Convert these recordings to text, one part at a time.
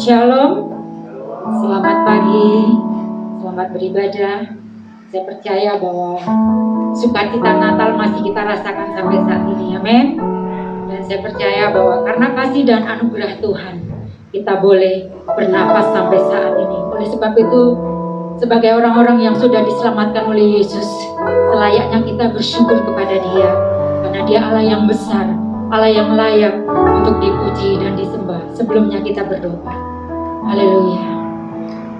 Shalom, selamat pagi, selamat beribadah. Saya percaya bahwa sukacita Natal masih kita rasakan sampai saat ini, amin. Dan saya percaya bahwa karena kasih dan anugerah Tuhan, kita boleh bernapas sampai saat ini. Oleh sebab itu, sebagai orang-orang yang sudah diselamatkan oleh Yesus, selayaknya kita bersyukur kepada Dia, karena Dia Allah yang besar, Allah yang layak untuk dipuji dan disembah. Sebelumnya kita berdoa. Haleluya.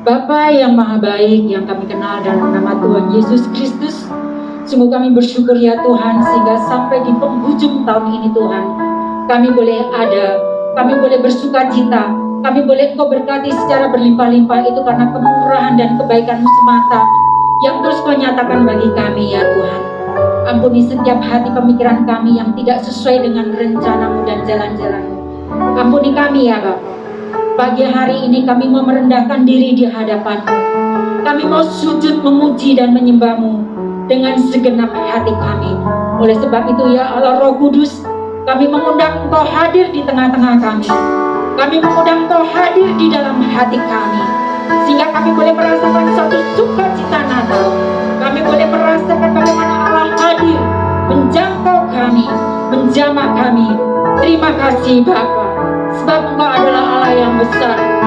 Bapa yang maha baik yang kami kenal dalam nama Tuhan Yesus Kristus, sungguh kami bersyukur ya Tuhan, sehingga sampai di penghujung tahun ini Tuhan, kami boleh ada, kami boleh bersuka cita, kami boleh Engkau berkati secara berlimpah-limpah. Itu karena kemurahan dan kebaikan-Mu semata yang terus Kau nyatakan bagi kami ya Tuhan. Ampuni setiap hati pemikiran kami yang tidak sesuai dengan rencana-Mu dan jalan-jalan-Mu. Ampuni kami ya Bapa. Pagi hari ini kami mau merendahkan diri di hadapan-Mu. Kami mau sujud memuji dan menyembah-Mu dengan segenap hati kami. Oleh sebab itu ya Allah Roh Kudus, kami mengundang Engkau hadir di tengah-tengah kami. Kami mengundang Engkau hadir di dalam hati kami, sehingga kami boleh merasakan satu sukacita Natal. Kami boleh merasakan bagaimana Allah hadir menjangkau kami, menjamah kami. Terima kasih Bapa, sebab Engkau adalah Allah yang besar. Besar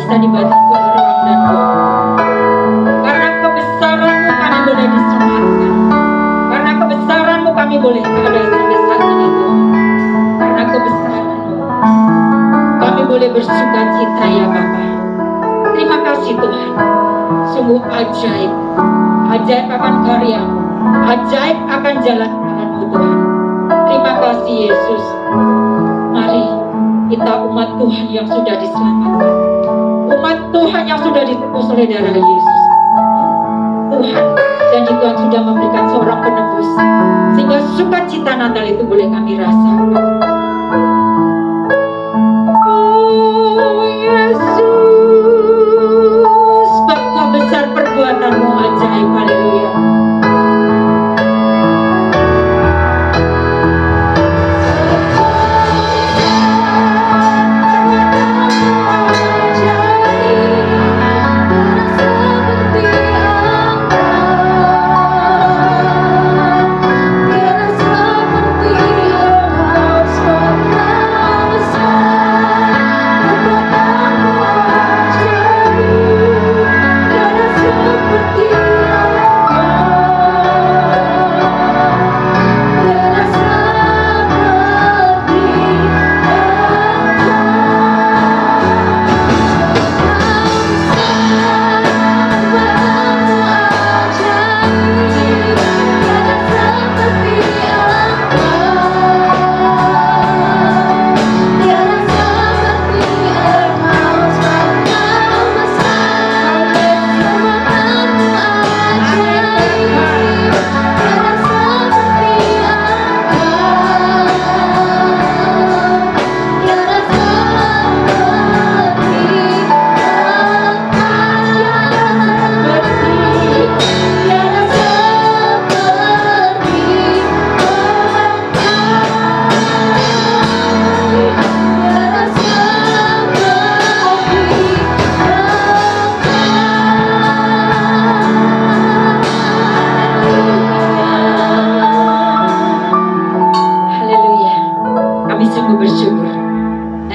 bisa dibatasi oleh ruang dan waktu. Karena kebesaran-Mu kami boleh diselamatkan. Karena kebesaran-Mu kami boleh ada sampai saat ini Tuhan. Karena kebesaran-Mu kami boleh bersuka cita ya Bapa. Terima kasih Tuhan. Sungguh ajaib. Ajaib akan karya-Mu. Ajaib akan jalan tangan-Mu Tuhan. Terima kasih Yesus. Mari kita umat Tuhan yang sudah diselamatkan. Umat Tuhan yang sudah ditebus oleh darah Yesus. Tuhan, janji Tuhan sudah memberikan seorang penebus. Sehingga sukacita Natal itu boleh kami rasakan. Oh Yesus, betapa besar perbuatan-Mu ajaib. Haleluya.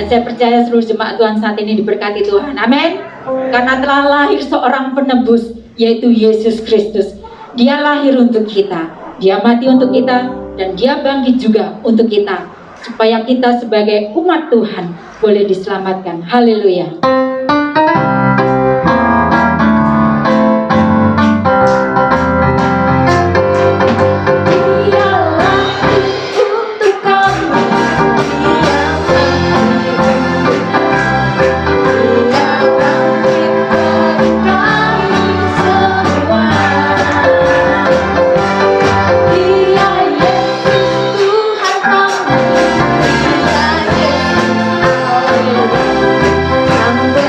Saya percaya seluruh jemaat Tuhan saat ini diberkati Tuhan. Amin. Karena telah lahir seorang penebus, yaitu Yesus Kristus. Dia lahir untuk kita, Dia mati untuk kita, dan Dia bangkit juga untuk kita, supaya kita sebagai umat Tuhan boleh diselamatkan. Haleluya. Sampai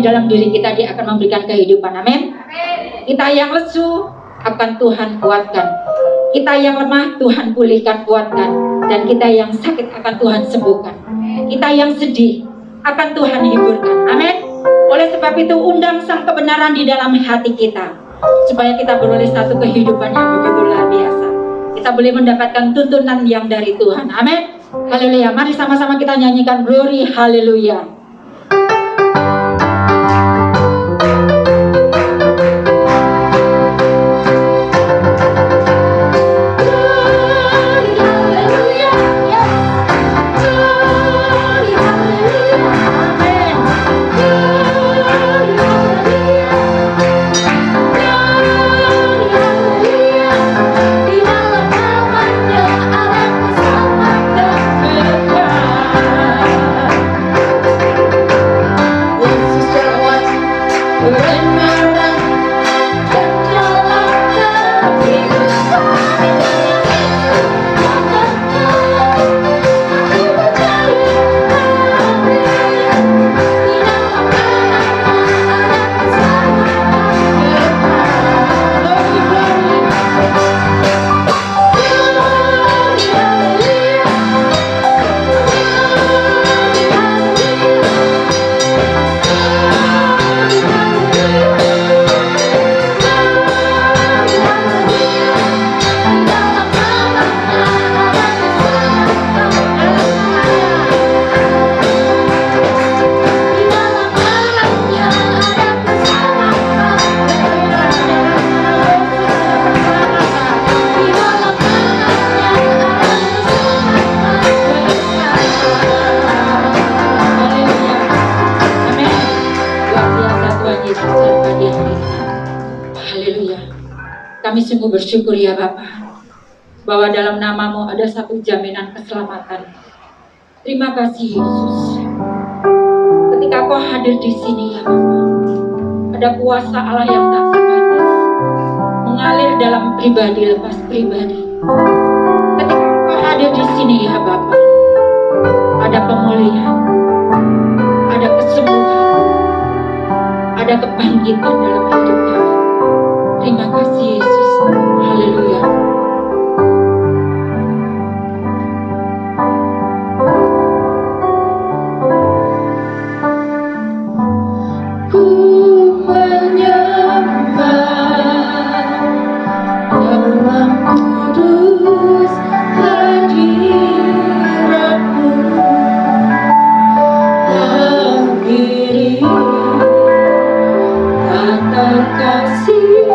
di dalam diri kita, Dia akan memberikan kehidupan. Amin. Kita yang lesu akan Tuhan kuatkan. Kita yang lemah Tuhan pulihkan, kuatkan. Dan kita yang sakit akan Tuhan sembuhkan. Kita yang sedih akan Tuhan hiburkan. Amin. Oleh sebab itu undang sang kebenaran di dalam hati kita, supaya kita beroleh satu kehidupan yang begitu luar biasa. Kita boleh mendapatkan tuntunan yang dari Tuhan. Amin. Haleluya. Mari sama-sama kita nyanyikan glory haleluya. Kami sungguh bersyukur ya Bapa, bahwa dalam nama-Mu ada satu jaminan keselamatan. Terima kasih Yesus. Ketika Kau hadir di sini ya Bapa, ada kuasa Allah yang tak terbatas mengalir dalam pribadi lepas pribadi. Ketika Kau hadir di sini ya Bapa, ada pemulihan, ada kesembuhan, ada kebangkitan dalam hidup kami. Terima kasih Yesus. Haleluya. Ku menyembah dalam kudus hadirat-Mu, akhiri kata kasih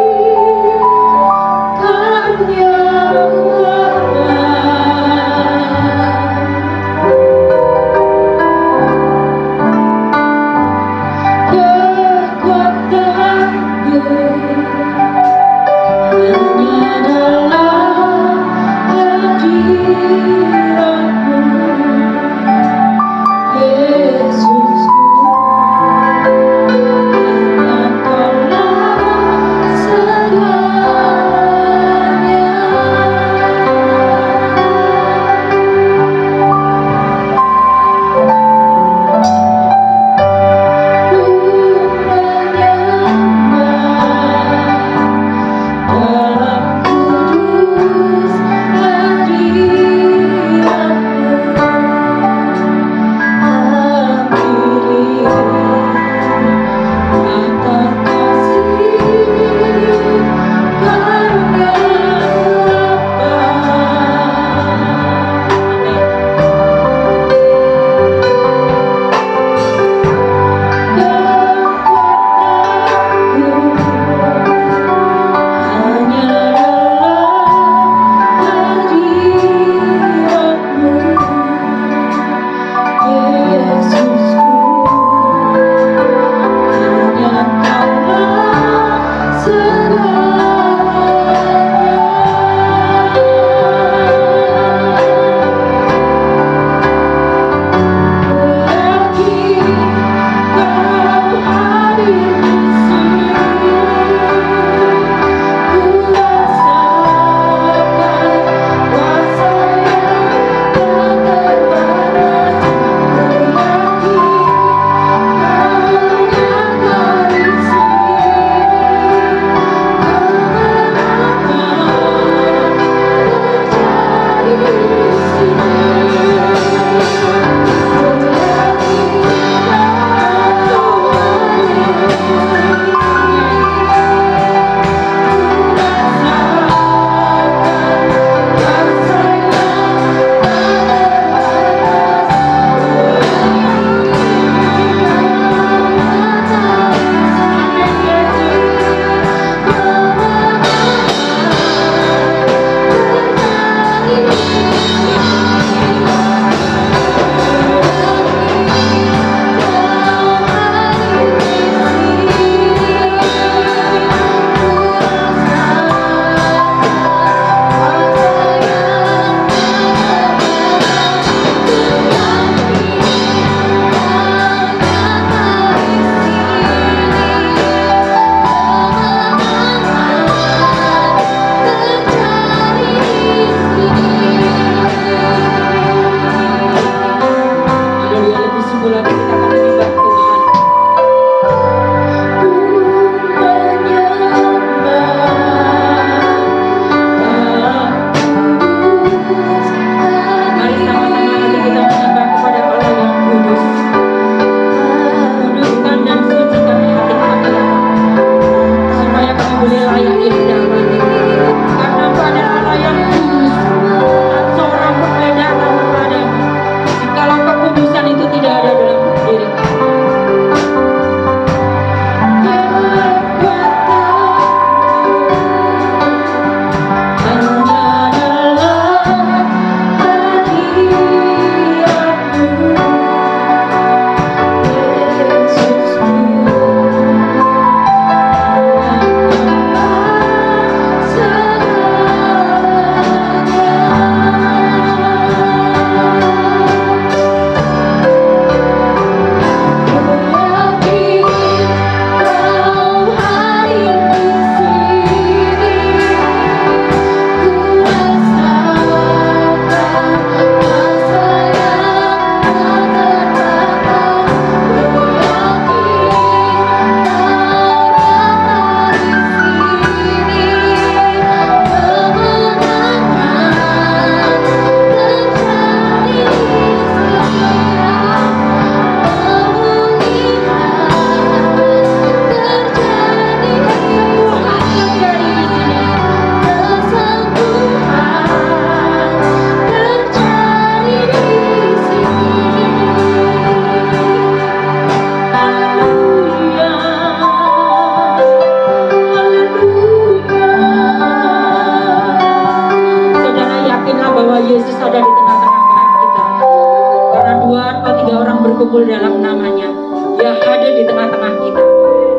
berkumpul dalam namanya, Dia hadir di tengah-tengah kita.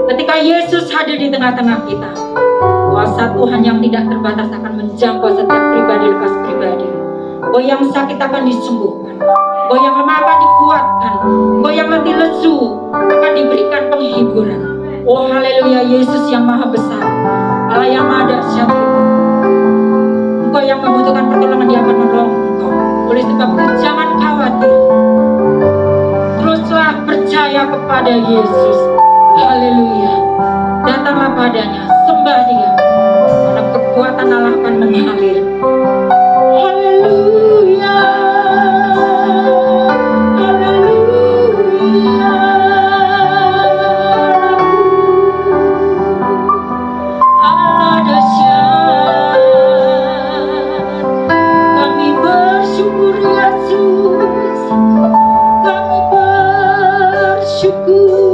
Ketika Yesus hadir di tengah-tengah kita, kuasa Tuhan yang tidak terbatas akan menjangkau setiap pribadi lepas pribadi. Engkau yang sakit akan disembuhkan, engkau yang lemah akan dikuatkan, engkau yang letih lesu akan diberikan penghiburan. Oh haleluya, Yesus yang maha besar, Allah yang maha dahsyat, engkau yang membutuhkan pertolongan, Dia akan menolong engkau. Oleh sebab itu jangan khawatir, teruslah percaya kepada Yesus. Haleluya, datanglah padanya, sembah Dia, karena kekuatan Allah akan mengalir. Haleluya, haleluya, Allah dahsyat. Kami bersyukur Yesus, kami bersyukur.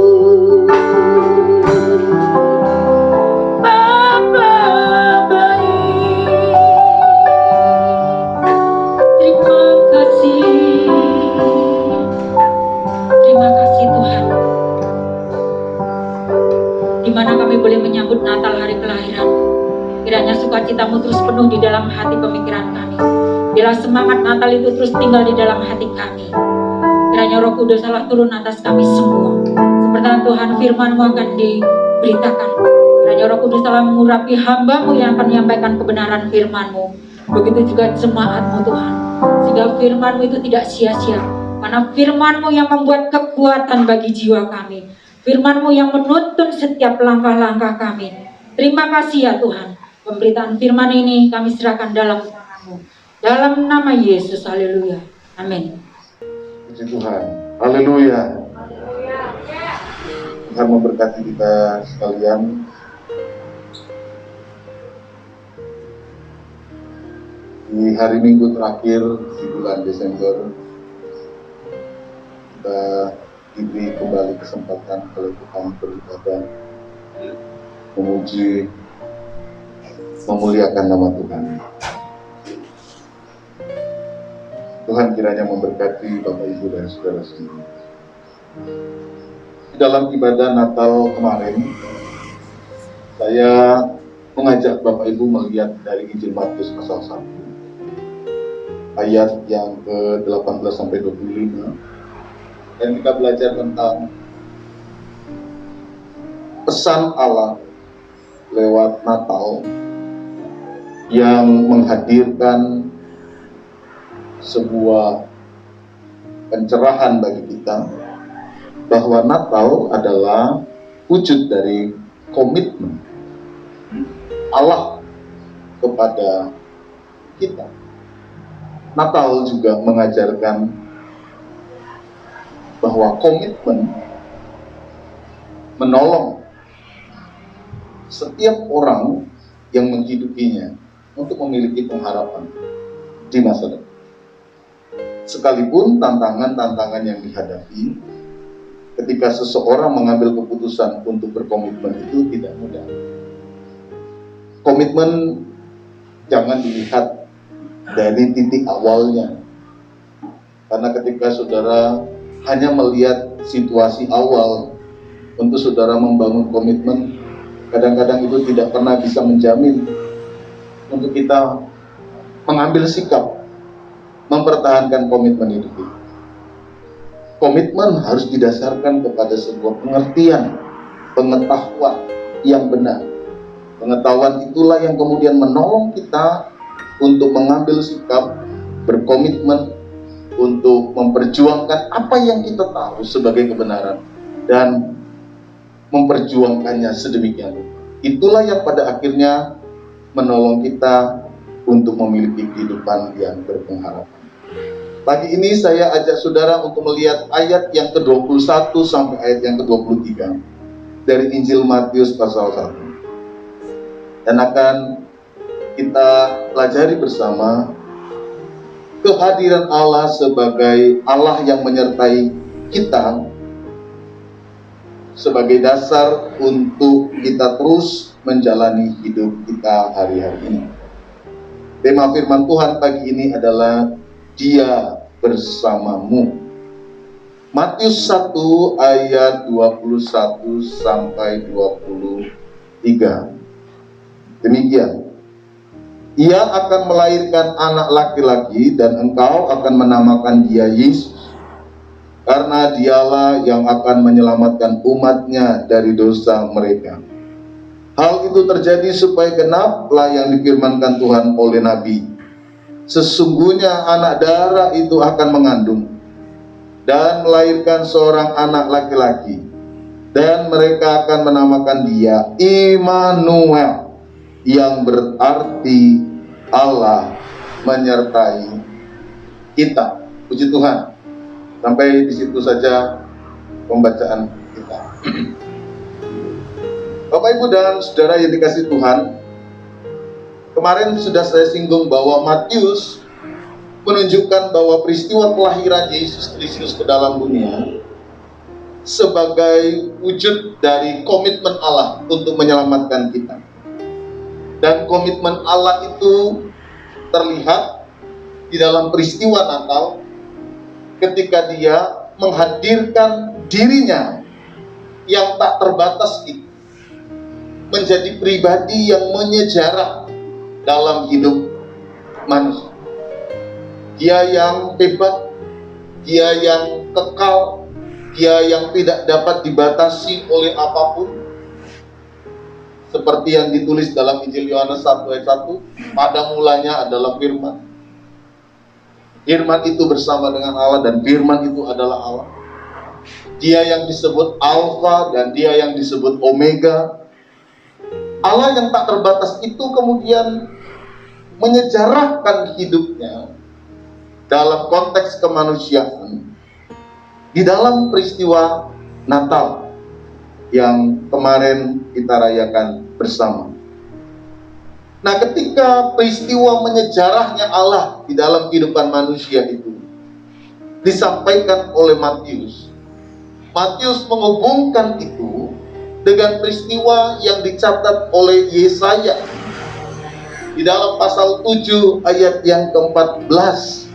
Dimana kami boleh menyambut Natal, hari kelahiran. Kiranya sukacitamu terus penuh di dalam hati pemikiran kami. Bila semangat Natal itu terus tinggal di dalam hati kami. Kiranya Roh Kudus Allah turun atas kami semua. Seperti Tuhan firman-Mu akan diberitakan. Kiranya Roh Kudus Allah mengurapi hamba-Mu yang akan menyampaikan kebenaran firman-Mu. Begitu juga jemaat-Mu Tuhan. Sehingga firman-Mu itu tidak sia-sia. Karena firman-Mu yang membuat kekuatan bagi jiwa kami. Firman-Mu yang menuntun setiap langkah-langkah kami. Terima kasih ya Tuhan. Pemberitaan firman ini kami serahkan dalam tangan-Mu. Dalam nama Yesus, haleluya. Amin. Puji Tuhan. Haleluya. Tuhan memberkati kita sekalian. Di hari Minggu terakhir di bulan Desember, kita diberi kembali kesempatan oleh Tuhan beribadah, memuji, memuliakan nama Tuhan. Tuhan kiranya memberkati Bapak Ibu dan Saudara semua. Di dalam ibadah Natal kemarin, saya mengajak Bapak Ibu melihat dari Injil Matius pasal 1 ayat yang ke-18 sampai 25. Dan kita belajar tentang pesan Allah lewat Natal yang menghadirkan sebuah pencerahan bagi kita bahwa Natal adalah wujud dari komitmen Allah kepada kita. Natal juga mengajarkan bahwa komitmen menolong setiap orang yang menghidupinya untuk memiliki pengharapan di masa depan. Sekalipun tantangan-tantangan yang dihadapi ketika seseorang mengambil keputusan untuk berkomitmen itu tidak mudah. Komitmen jangan dilihat dari titik awalnya. Karena ketika saudara hanya melihat situasi awal untuk saudara membangun komitmen, kadang-kadang itu tidak pernah bisa menjamin untuk kita mengambil sikap mempertahankan komitmen itu. Komitmen harus didasarkan kepada sebuah pengertian, pengetahuan yang benar. Pengetahuan itulah yang kemudian menolong kita untuk mengambil sikap berkomitmen untuk memperjuangkan apa yang kita tahu sebagai kebenaran dan memperjuangkannya sedemikian rupa. Itulah yang pada akhirnya menolong kita untuk memiliki kehidupan yang berpengharapan. Pagi ini saya ajak saudara untuk melihat ayat yang ke-21 sampai ayat yang ke-23 dari Injil Matius pasal 1. Dan akan kita pelajari bersama kehadiran Allah sebagai Allah yang menyertai kita sebagai dasar untuk kita terus menjalani hidup kita hari-hari ini. Tema firman Tuhan pagi ini adalah Dia bersamamu. Matius 1 ayat 21 sampai 23. Demikian. Ia akan melahirkan anak laki-laki dan engkau akan menamakan dia Yesus, karena dialah yang akan menyelamatkan umatnya dari dosa mereka. Hal itu terjadi supaya genaplah yang difirmankan Tuhan oleh Nabi. Sesungguhnya anak darah itu akan mengandung dan melahirkan seorang anak laki-laki, dan mereka akan menamakan dia Immanuel, yang berarti Allah menyertai kita. Puji Tuhan. Sampai di situ saja pembacaan kita. Bapak, Ibu, dan Saudara yang dikasihi Tuhan, kemarin sudah saya singgung bahwa Matius menunjukkan bahwa peristiwa kelahiran Yesus Kristus ke dalam dunia sebagai wujud dari komitmen Allah untuk menyelamatkan kita. Dan komitmen Allah itu terlihat di dalam peristiwa Natal ketika Dia menghadirkan dirinya yang tak terbatas itu menjadi pribadi yang menyejarah dalam hidup manusia. Dia yang hebat, dia yang kekal, dia yang tidak dapat dibatasi oleh apapun. Seperti yang ditulis dalam Injil Yohanes 1 ayat 1, pada mulanya adalah firman. Firman itu bersama dengan Allah dan firman itu adalah Allah. Dia yang disebut Alfa dan dia yang disebut Omega. Allah yang tak terbatas itu kemudian menyejarahkan hidupnya dalam konteks kemanusiaan di dalam peristiwa Natal yang kemarin kita rayakan bersama. Nah, ketika peristiwa menyejarahnya Allah di dalam kehidupan manusia itu disampaikan oleh Matius, Matius menghubungkan itu dengan peristiwa yang dicatat oleh Yesaya di dalam pasal 7 ayat yang ke-14.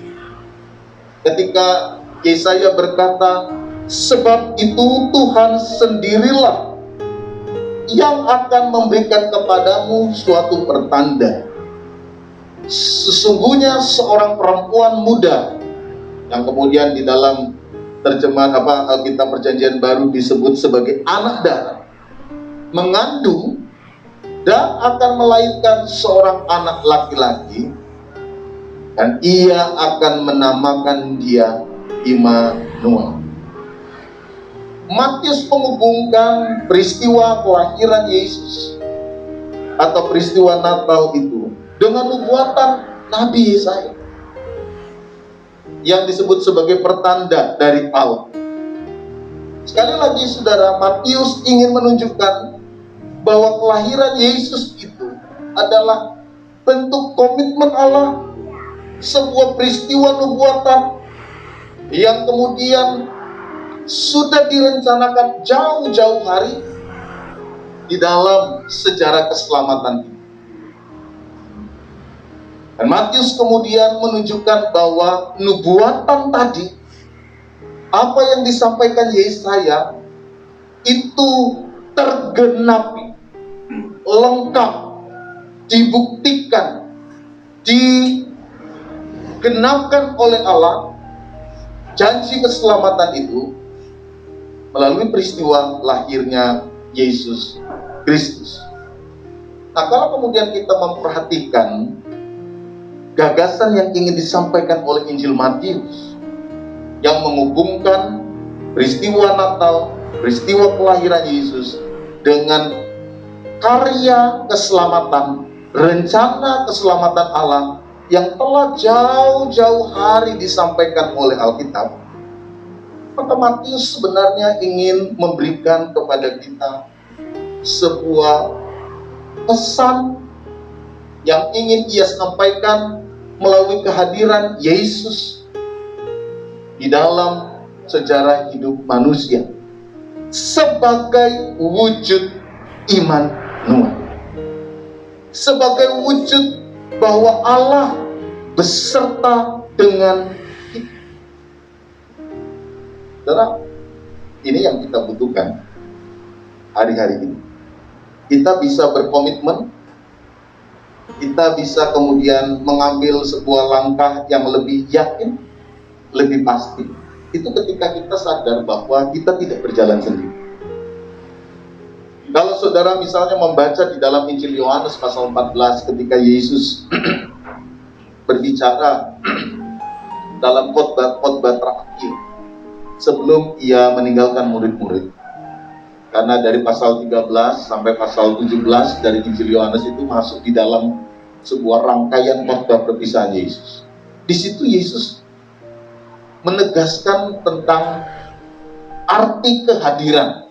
Ketika Yesaya berkata, sebab itu Tuhan sendirilah yang akan memberikan kepadamu suatu pertanda. Sesungguhnya seorang perempuan muda, yang kemudian di dalam terjemahan Alkitab Perjanjian Baru disebut sebagai anak darah, mengandung dan akan melahirkan seorang anak laki-laki, dan ia akan menamakan dia Immanuel. Matius menghubungkan peristiwa kelahiran Yesus atau peristiwa Natal itu dengan nubuatan Nabi Yesaya yang disebut sebagai pertanda dari Allah. Sekali lagi saudara, Matius ingin menunjukkan bahwa kelahiran Yesus itu adalah bentuk komitmen Allah, sebuah peristiwa nubuatan yang kemudian sudah direncanakan jauh-jauh hari di dalam sejarah keselamatan ini. Dan Matius kemudian menunjukkan bahwa nubuatan tadi, apa yang disampaikan Yesaya, itu tergenapi, lengkap, dibuktikan, digenapkan oleh Allah janji keselamatan itu melalui peristiwa lahirnya Yesus Kristus. Nah, kalau kemudian kita memperhatikan gagasan yang ingin disampaikan oleh Injil Matius yang menghubungkan peristiwa Natal, peristiwa kelahiran Yesus dengan karya keselamatan, rencana keselamatan Allah yang telah jauh-jauh hari disampaikan oleh Alkitab, maka Matius sebenarnya ingin memberikan kepada kita sebuah pesan yang ingin ia sampaikan melalui kehadiran Yesus di dalam sejarah hidup manusia sebagai wujud iman Noah, sebagai wujud bahwa Allah beserta dengan kita. Saudara, ini yang kita butuhkan hari-hari ini. Kita bisa berkomitmen, kita bisa kemudian mengambil sebuah langkah yang lebih yakin, lebih pasti. Itu ketika kita sadar bahwa kita tidak berjalan sendiri. Kalau saudara misalnya membaca di dalam Injil Yohanes pasal 14 ketika Yesus berbicara dalam khotbah terakhir sebelum ia meninggalkan murid-murid. Karena dari pasal 13 sampai pasal 17 dari Injil Yohanes itu masuk di dalam sebuah rangkaian khotbah perpisahan Yesus. Di situ Yesus menegaskan tentang arti kehadiran.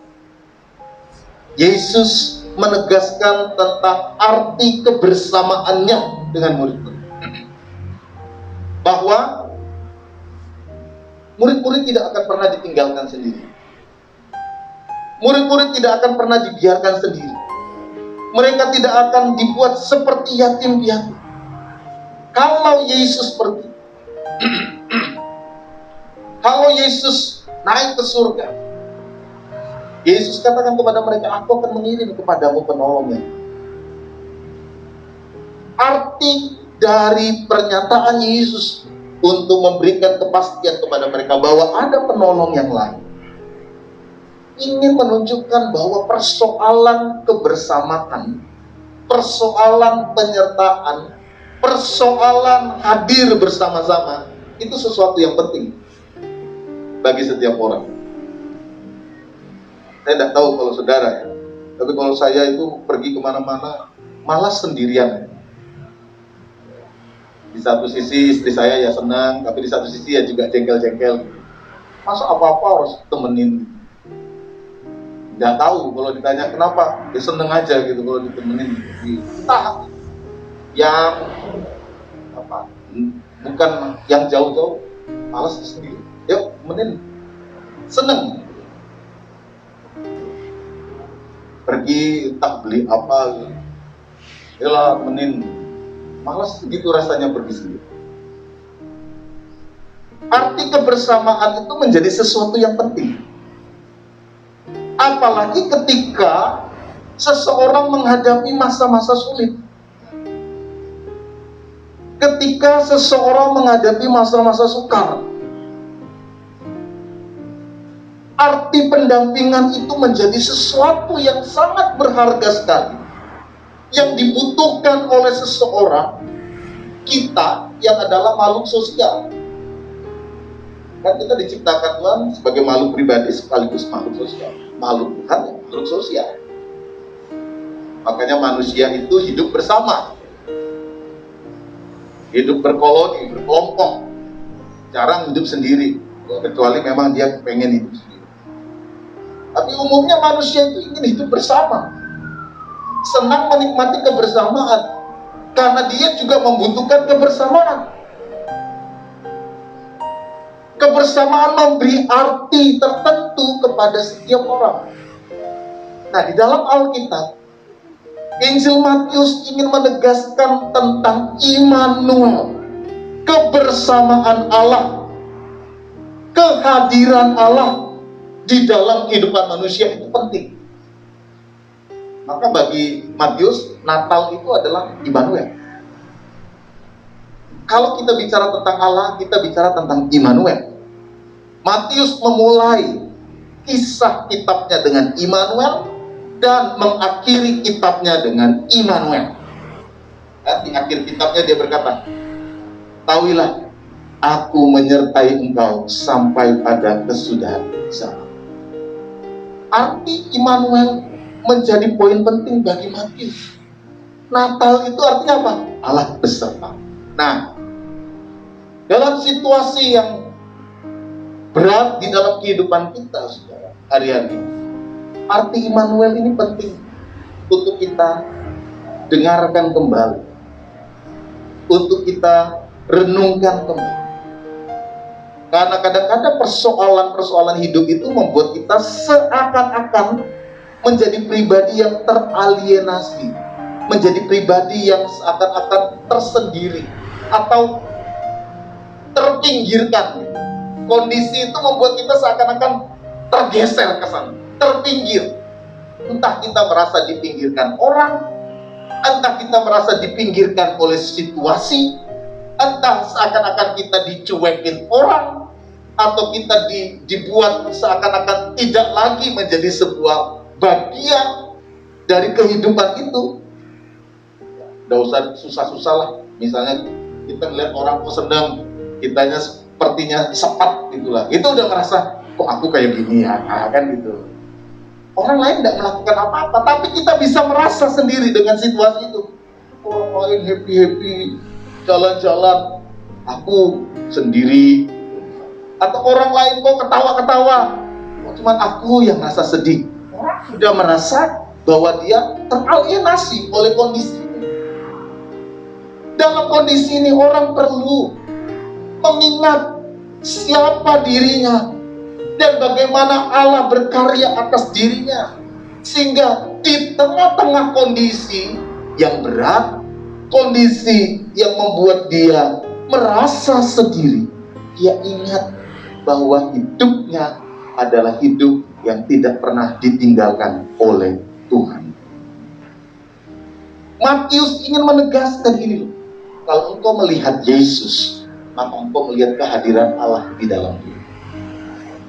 Yesus menegaskan tentang arti kebersamaannya dengan murid-murid. Bahwa murid-murid tidak akan pernah ditinggalkan sendiri. Murid-murid tidak akan pernah dibiarkan sendiri. Mereka tidak akan dibuat seperti yatim piatu. Kalau Yesus pergi, kalau Yesus naik ke surga, Yesus katakan kepada mereka, aku akan mengirim kepadamu penolongnya. Arti dari pernyataan Yesus untuk memberikan kepastian kepada mereka bahwa ada penolong yang lain, ingin menunjukkan bahwa persoalan kebersamaan, persoalan penyertaan, persoalan hadir bersama-sama, itu sesuatu yang penting bagi setiap orang. Saya tidak tahu kalau saudara ya, tapi kalau saya itu pergi kemana-mana malas sendirian. Di satu sisi istri saya ya senang, tapi di satu sisi ya juga jengkel-jengkel. Masa apa-apa harus temenin? Nggak tahu kalau ditanya kenapa, ya seneng aja gitu kalau ditemenin. Entah yang apa, bukan yang jauh-jauh, malas sendiri. Yuk, temenin, seneng. Pergi entah beli apa gitu. Yalah temenin, malas gitu rasanya pergi sendiri. Arti kebersamaan itu menjadi sesuatu yang penting. Apalagi ketika seseorang menghadapi masa-masa sulit. Ketika seseorang menghadapi masa-masa sukar. Arti pendampingan itu menjadi sesuatu yang sangat berharga sekali, yang dibutuhkan oleh seseorang, kita yang adalah makhluk sosial. Kan kita diciptakan Tuhan sebagai makhluk pribadi sekaligus makhluk sosial. Makhluk Tuhan ya makhluk sosial. Makanya manusia itu hidup bersama, hidup berkoloni, berkelompok, jarang hidup sendiri, kecuali memang dia pengen hidup sendiri. Tapi umumnya manusia itu ingin hidup bersama, senang menikmati kebersamaan, karena dia juga membutuhkan kebersamaan. Kebersamaan memberi arti tertentu kepada setiap orang. Nah, di dalam Alkitab, Injil Matius ingin menegaskan tentang Immanuel, kebersamaan Allah, kehadiran Allah di dalam kehidupan manusia itu penting. Maka bagi Matius, Natal itu adalah Immanuel. Kalau kita bicara tentang Allah, kita bicara tentang Immanuel. Matius memulai kisah kitabnya dengan Immanuel dan mengakhiri kitabnya dengan Immanuel. Di akhir kitabnya dia berkata, tahuilah, aku menyertai engkau sampai pada kesudahan zaman. Arti Immanuel menjadi poin penting bagi Matius. Natal itu artinya apa? Allah beserta. Nah, dalam situasi yang berat di dalam kehidupan kita, saudara, hari-hari, arti Immanuel ini penting untuk kita dengarkan kembali, untuk kita renungkan kembali. Karena kadang-kadang persoalan-persoalan hidup itu membuat kita seakan-akan menjadi pribadi yang teralienasi, menjadi pribadi yang seakan-akan tersendiri atau terpinggirkan. Kondisi itu membuat kita seakan-akan tergeser ke sana, terpinggir. Entah kita merasa dipinggirkan orang, entah kita merasa dipinggirkan oleh situasi, entah seakan-akan kita dicuekin orang, atau kita dibuat seakan-akan tidak lagi menjadi sebuah bagian dari kehidupan itu. Nggak usah susah-susah lah. Misalnya kita melihat orang kok senang, kitanya sepertinya sepat gitulah. Itu udah merasa, kok aku kayak gini ya, kan gitu. Orang lain tidak melakukan apa-apa, tapi kita bisa merasa sendiri dengan situasi itu. Orang lain happy-happy, jalan-jalan, aku sendiri. Atau orang lain kok ketawa-ketawa, kok cuma aku yang merasa sedih. Orang sudah merasa bahwa dia teralienasi oleh kondisi ini. Dalam kondisi ini orang perlu mengingat siapa dirinya dan bagaimana Allah berkarya atas dirinya, sehingga di tengah-tengah kondisi yang berat, kondisi yang membuat dia merasa sendiri, dia ingat bahwa hidupnya adalah hidup yang tidak pernah ditinggalkan oleh Tuhan. Matius ingin menegaskan ini loh. Kalau engkau melihat Yesus, maka engkau melihat kehadiran Allah di dalam diri.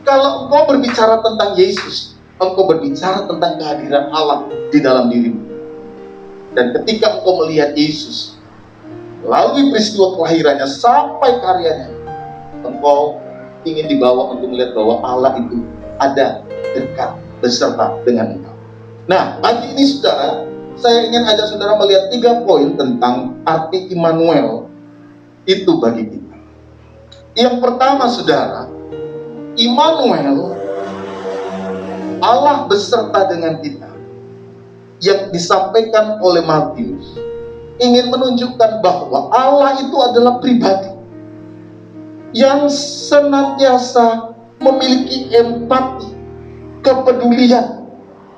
Kalau engkau berbicara tentang Yesus, engkau berbicara tentang kehadiran Allah di dalam dirimu. Dan ketika engkau melihat Yesus, melalui peristiwa kelahirannya sampai karyanya, engkau ingin dibawa untuk melihat bahwa Allah itu ada dekat beserta dengan engkau. Nah, pagi ini saudara, saya ingin ajak saudara melihat 3 poin tentang arti Immanuel itu bagi kita. Yang pertama saudara, Immanuel, Allah beserta dengan kita, yang disampaikan oleh Matius, ingin menunjukkan bahwa Allah itu adalah pribadi yang senantiasa memiliki empati, kepedulian,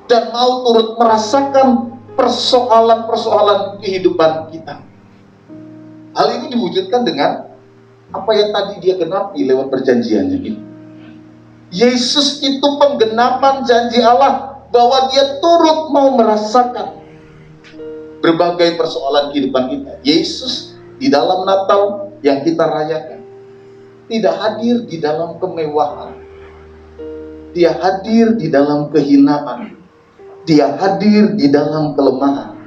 dan mau turut merasakan persoalan-persoalan kehidupan kita. Hal ini diwujudkan dengan apa yang tadi dia genapi lewat perjanjiannya ini. Yesus itu penggenapan janji Allah bahwa dia turut mau merasakan berbagai persoalan kehidupan kita. Yesus di dalam Natal yang kita rayakan tidak hadir di dalam kemewahan. Dia hadir di dalam kehinaan. Dia hadir di dalam kelemahan.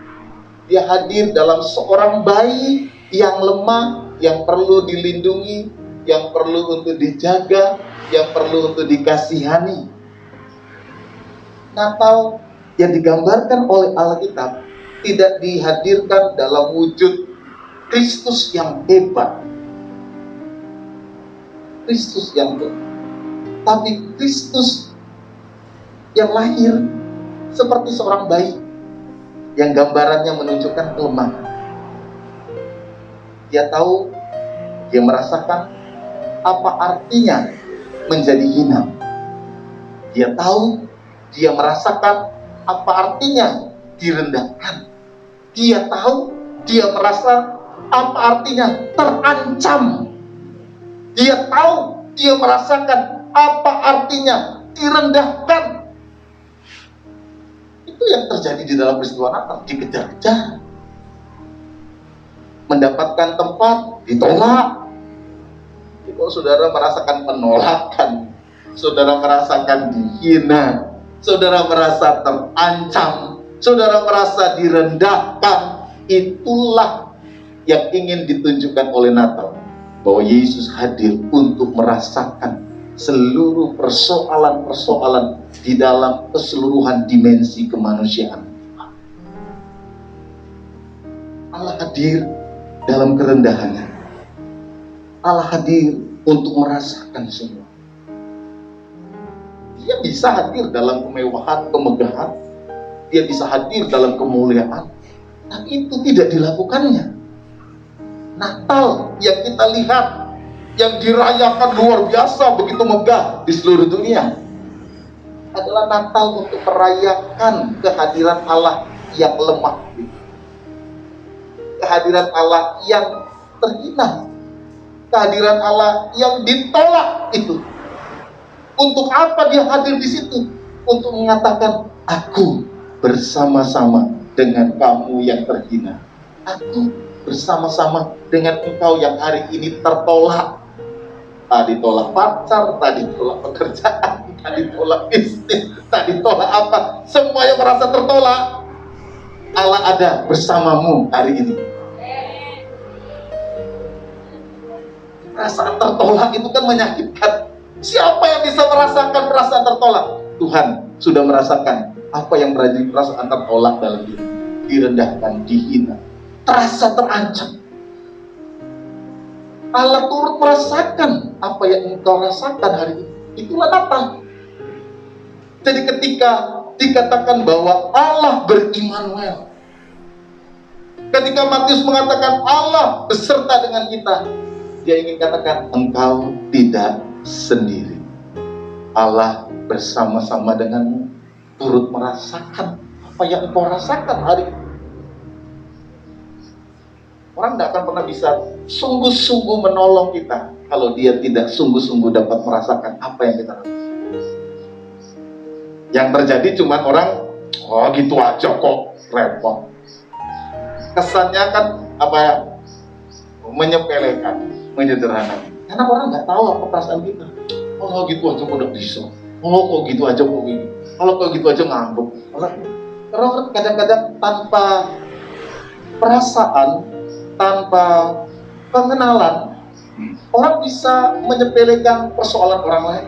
Dia hadir dalam seorang bayi yang lemah, yang perlu dilindungi, yang perlu untuk dijaga, yang perlu untuk dikasihani. Natal yang digambarkan oleh Alkitab tidak dihadirkan dalam wujud Kristus yang hebat, Kristus yang hebat, tapi Kristus yang lahir seperti seorang bayi yang gambarannya menunjukkan kelemahan. Dia tahu, dia merasakan apa artinya menjadi hina. Dia tahu, dia merasakan apa artinya direndahkan. Dia tahu, dia merasa apa artinya terancam. Dia tahu, dia merasakan apa artinya direndahkan. Itu yang terjadi di dalam peristiwa Natal, dikejar-kejar, mendapatkan tempat, ditolak. Kalau saudara merasakan penolakan, saudara merasakan dihina, saudara merasa terancam, saudara merasa direndahkan, itulah yang ingin ditunjukkan oleh Natal, bahwa Yesus hadir untuk merasakan seluruh persoalan-persoalan di dalam keseluruhan dimensi kemanusiaan. Allah hadir dalam kerendahannya. Allah hadir untuk merasakan semua. Dia bisa hadir dalam kemewahan, kemegahan. Dia bisa hadir dalam kemuliaan. Tapi itu tidak dilakukannya. Natal yang kita lihat, yang dirayakan luar biasa, begitu megah di seluruh dunia, adalah Natal untuk merayakan kehadiran Allah yang lemah, kehadiran Allah yang terhina, kehadiran Allah yang ditolak itu. Untuk apa dia hadir di situ? Untuk mengatakan, aku bersama-sama dengan kamu yang terhina. Aku bersama-sama dengan engkau yang hari ini tertolak. Tadi tolak pacar, tadi tolak pekerjaan, tadi tolak bisnis, tadi tolak apa? Semua yang merasa tertolak, Allah ada bersamamu hari ini. Perasaan tertolak itu kan menyakitkan. Siapa yang bisa merasakan perasaan tertolak? Tuhan sudah merasakan apa yang berarti perasaan tertolak dalam diri. Direndahkan, dihina, terasa terancam. Allah turut merasakan apa yang engkau rasakan hari ini. Itulah Natal. Jadi ketika dikatakan bahwa Allah ber-Immanuel, ketika Matius mengatakan Allah beserta dengan kita, dia ingin katakan engkau tidak sendiri. Allah bersama-sama denganmu, turut merasakan apa yang engkau rasakan hari ini. Orang tidak akan pernah bisa sungguh-sungguh menolong kita kalau dia tidak sungguh-sungguh dapat merasakan apa yang kita rasakan. Yang terjadi cuma orang, oh gitu aja kok, repot. Kesannya kan apa ya? Menyepelekan, menyederhanakan. Karena orang nggak tahu apa perasaan kita. Oh gitu aja kok udah bisa. Oh kok gitu aja kok gini. Kalau kok gitu aja ngambek. Orang kadang-kadang tanpa perasaan, tanpa pengenalan, orang bisa menyepelekan persoalan orang lain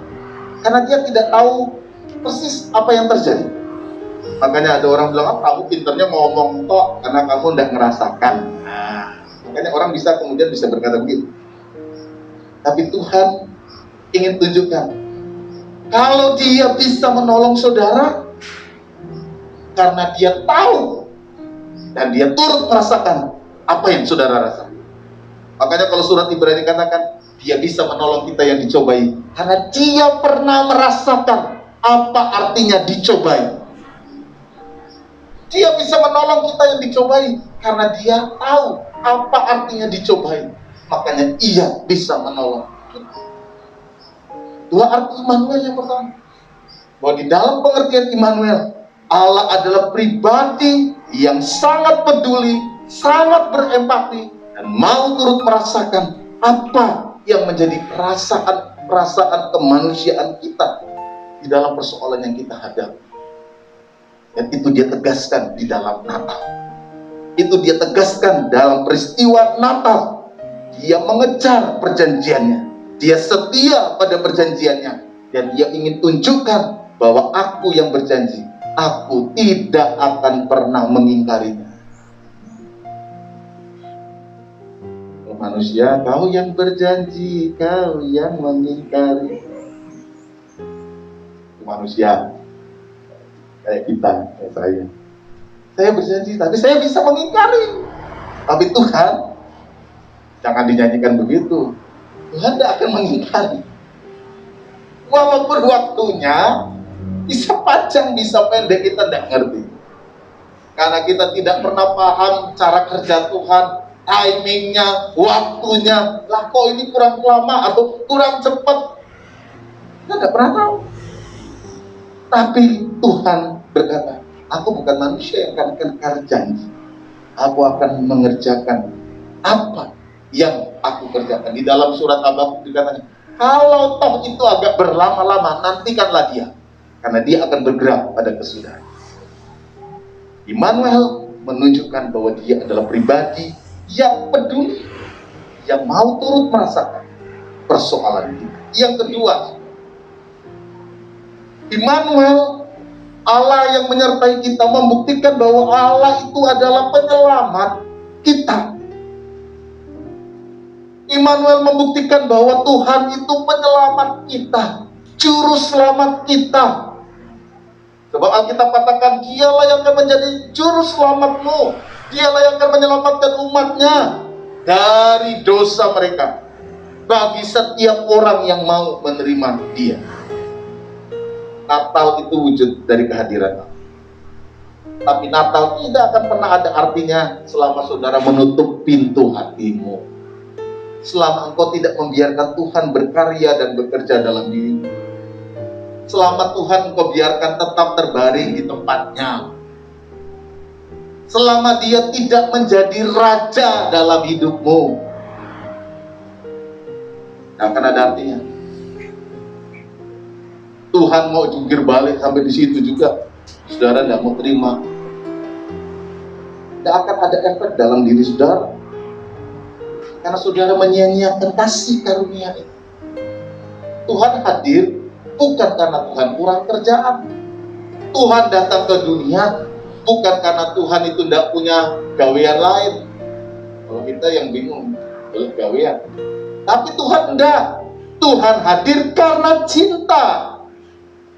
karena dia tidak tahu persis apa yang terjadi. Makanya ada orang bilang, kamu pinternya ngomong kok karena kamu tidak merasakan. Makanya orang bisa kemudian bisa berkata begitu. Tapi Tuhan ingin tunjukkan, kalau dia bisa menolong saudara karena dia tahu dan dia turut merasakan apa yang saudara rasa. Makanya kalau surat Ibrani katakan, dia bisa menolong kita yang dicobai karena dia pernah merasakan apa artinya dicobai. Dia bisa menolong kita yang dicobai karena dia tahu apa artinya dicobai. Makanya ia bisa menolong kita. Dua arti Immanuel yang pertama, bahwa di dalam pengertian Immanuel, Allah adalah pribadi yang sangat peduli, sangat berempati, dan mau turut merasakan apa yang menjadi perasaan kemanusiaan kita di dalam persoalan yang kita hadapi. Dan itu dia tegaskan di dalam Natal. Itu dia tegaskan dalam peristiwa Natal. Dia mengejar perjanjiannya. Dia setia pada perjanjiannya. Dan dia ingin tunjukkan bahwa aku yang berjanji, aku tidak akan pernah mengingkarinya. Manusia, kau yang berjanji, kau yang mengingkari. Manusia kayak kita, kayak saya berjanji, tapi saya bisa mengingkari. Tapi Tuhan, jangan dinyanyikan begitu. Tuhan tidak akan mengingkari. Walaupun waktunya bisa panjang, bisa pendek, kita tidak ngerti. Karena kita tidak pernah paham cara kerja Tuhan, timingnya, waktunya. Lah kok ini kurang lama atau kurang cepat? Kita tidak pernah tahu. Tapi Tuhan berkata, aku bukan manusia yang akan ingkar janji. Aku akan mengerjakan apa yang aku kerjakan. Di dalam surat Habakuk dikatakan, kalau toh itu agak berlama-lama, nantikanlah dia, karena dia akan bergerak pada kesudahan. Immanuel menunjukkan bahwa dia adalah pribadi yang peduli, yang mau turut merasakan persoalan kita. Yang kedua, Immanuel, Allah yang menyertai kita, membuktikan bahwa Allah itu adalah penyelamat kita. Immanuel membuktikan bahwa Tuhan itu penyelamat kita, juru selamat kita. Sebab Alkitab katakan, dialah yang akan menjadi juru selamatmu, dialah yang akan menyelamatkan umatnya dari dosa mereka, bagi setiap orang yang mau menerima dia. Natal itu wujud dari kehadiran Allah. Tapi Natal tidak akan pernah ada artinya selama saudara menutup pintu hatimu, selama engkau tidak membiarkan Tuhan berkarya dan bekerja dalam dirimu, selama Tuhan engkau biarkan tetap terbaring di tempatnya, selama Dia tidak menjadi raja dalam hidupmu, tidak akan ada artinya. Tuhan mau jungkir balik sampai di situ juga, saudara tidak mau terima, tidak akan ada efek dalam diri saudara, karena saudara menyia-nyiakan kasih karunia itu. Tuhan hadir bukan karena Tuhan kurang kerjaan. Tuhan datang ke dunia bukan karena Tuhan itu tidak punya gawean lain. Kalau kita yang bingung, belum gawean. Tapi Tuhan tidak. Tuhan hadir karena cinta.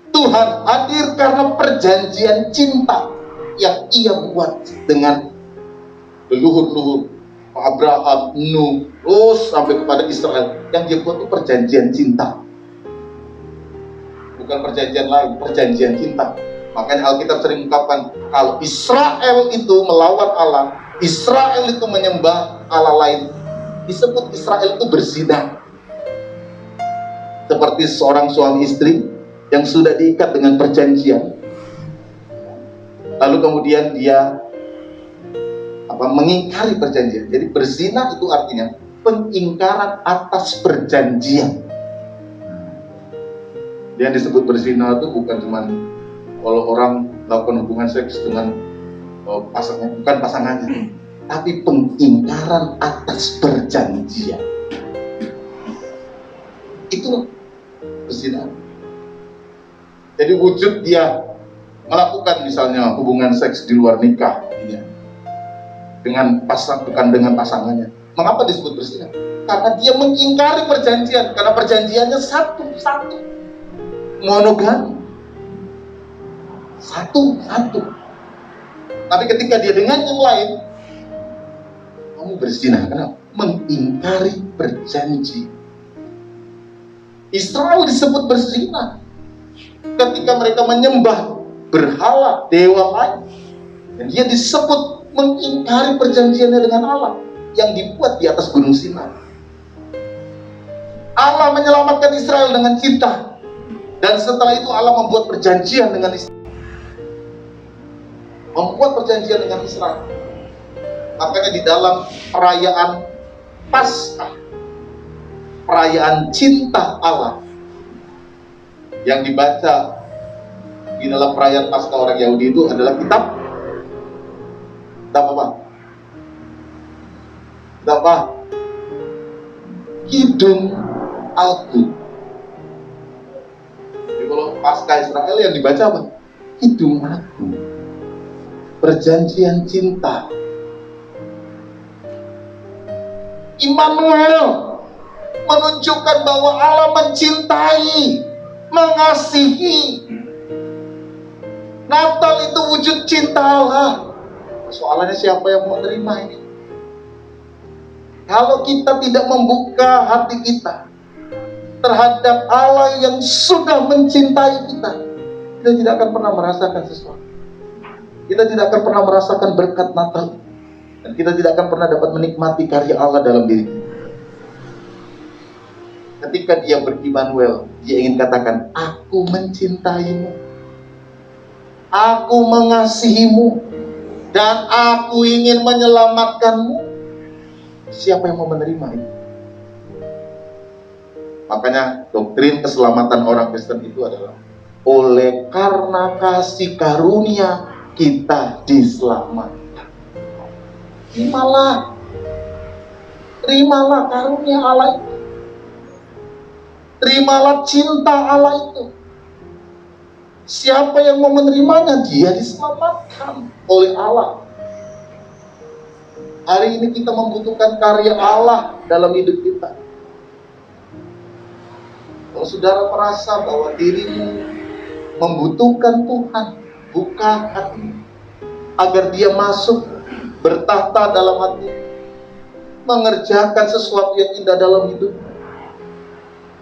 Tuhan hadir karena perjanjian cinta yang Ia buat dengan leluhur-leluhur Abraham, Nuh, terus sampai kepada Israel. Yang Dia buat itu perjanjian cinta, bukan perjanjian lain, perjanjian cinta. Makanya Alkitab sering mengungkapkan kalau Israel itu melawan Allah, Israel itu menyembah Allah lain, disebut Israel itu berzina. Seperti seorang suami istri yang sudah diikat dengan perjanjian, lalu kemudian dia mengingkari perjanjian. Jadi berzina itu artinya pengingkaran atas perjanjian. Yang disebut berzina itu bukan cuma kalau orang melakukan hubungan seks dengan pasangannya, bukan pasangannya, tapi pengingkaran atas perjanjian. Itu berzina. Jadi wujud dia melakukan misalnya hubungan seks di luar nikah, bukan dengan pasangannya. Mengapa disebut berzina? Karena dia mengingkari perjanjian. Karena perjanjiannya satu, monogami, satu. Tapi ketika dia dengan yang lain, kamu berzina. Karena mengingkari perjanjian. Israel disebut berzina ketika mereka menyembah berhala, dewa lain, dan dia disebut mengingkari perjanjiannya dengan Allah yang dibuat di atas gunung Sinai. Allah menyelamatkan Israel dengan cinta, dan setelah itu Allah membuat perjanjian dengan Israel. Makanya di dalam perayaan Paskah, perayaan cinta Allah yang dibaca di dalam perayaan Paskah orang Yahudi itu adalah kitab apa? Kidung Agung. Jadi kalau Paskah Israel yang dibaca apa? Kidung Agung. Perjanjian cinta. Immanuel menunjukkan bahwa Allah mencintai, mengasihi. Natal itu wujud cinta Allah. Soalnya siapa yang mau terima ini? Kalau kita tidak membuka hati kita terhadap Allah yang sudah mencintai kita, kita tidak akan pernah merasakan sesuatu. Kita tidak akan pernah merasakan berkat Natal, dan kita tidak akan pernah dapat menikmati karya Allah dalam diri kita. Ketika Dia ber-Immanuel, Dia ingin katakan, aku mencintaimu, aku mengasihimu, dan aku ingin menyelamatkanmu. Siapa yang mau menerima ini? Makanya doktrin keselamatan orang Kristen itu adalah oleh karena kasih karunia kita diselamatkan. Terimalah karunia Allah itu. Terimalah cinta Allah itu. Siapa yang mau menerimanya, dia diselamatkan oleh Allah. Hari ini kita membutuhkan karya Allah dalam hidup kita. Kalau saudara merasa bahwa dirimu membutuhkan Tuhan, buka hati agar Dia masuk bertahta dalam hati, mengerjakan sesuatu yang indah dalam hidup.